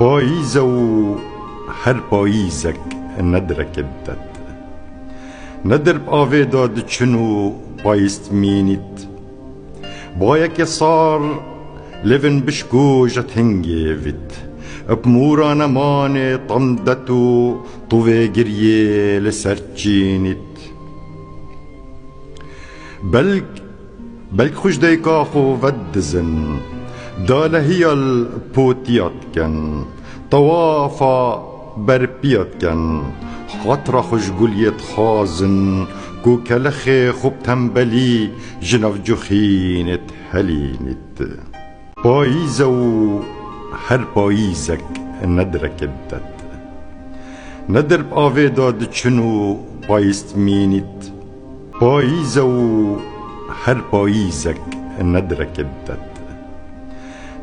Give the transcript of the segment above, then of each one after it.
پاییز و هر پاییزک ندرک دد ندر بآوه داد چنو پایست مینید بایا که صار لفن بشکوجت هنگی وید بمورا نمان طمدتو طوه گریه لسرچینید بلک خوش دیکاخو ودزن داله هی الپوتیات کن طوافا برپیات کن خاطر خوش گلیت خازن کو کلخ خوب تنبلی جنف جخینت هلینت پاییز و هر پاییزک ندرک دد ندر بآوه داد چنو پایست مینید پاییز و هر پاییزک ندرک دد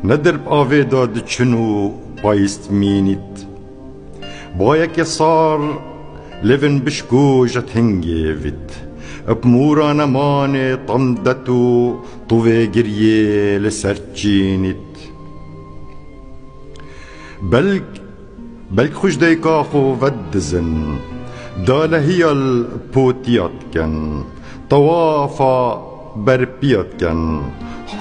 ندر بآوه داد چنو پایست مینید بایا که صار لفن بشکوجت هنگی وید بمورا نمان طمدتو طوه گریه لسرچینید بلک خوش دیکاخو ودزن داله هی الپوتیات کن طوافا برپیات کن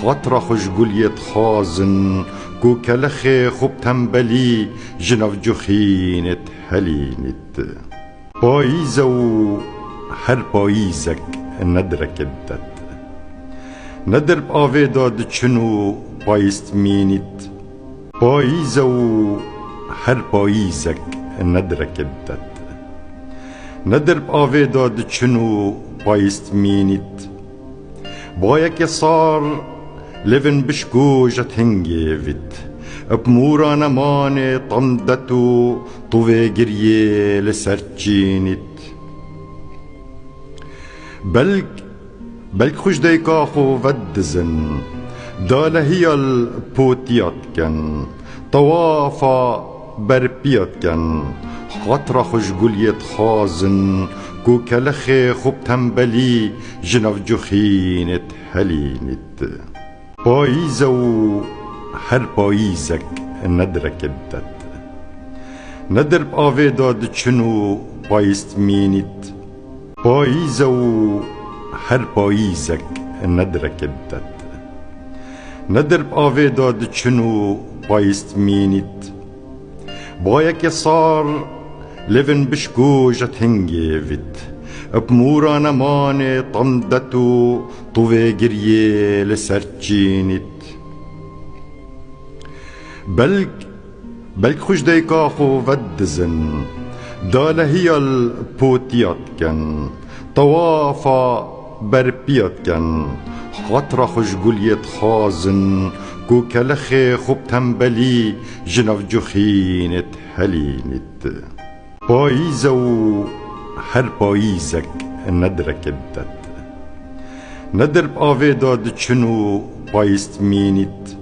خاطر خوش گلیت خازن کو کلخ خوب تنبلی جنف جخینت هلینت پاییز و هر پاییزک ندرک دد ندر بآوه داد چنو پایست مینید پاییز و هر پاییزک ندرک دد ندر بآوه داد چنو پایست مینید بایا که صار لفن بشکوجت هنگی وید بمورا نمان طمدتو طوه گریه لسرچینید بلک خوش دیکاخو ودزن داله هی الپوتیات کن طوافا برپیات کن خاطر خوش گلیت خازن کو کلخ خوب تنبلی جنف جخینت هلینت پاییز و هر پاییزک ندرک دد ندر بآوه داد چنو پایست مینید پاییز و هر پاییزک ندرک دد ندر بآوه داد چنو پایست مینید بایا که صار لفن بشکوجت هنگی وید بمورا نمان طمدتو طوه گریه لسرچینید بلک خوش دیکاخو ودزن داله هی الپوتیات کن طوافا برپیات کن خاطر خوش گلیت خازن کو کلخ خوب تنبلی جنف جخینت هلینت پاییز و هر پاییزک ندرک دد ندر بآوه داد چنو پایست مینید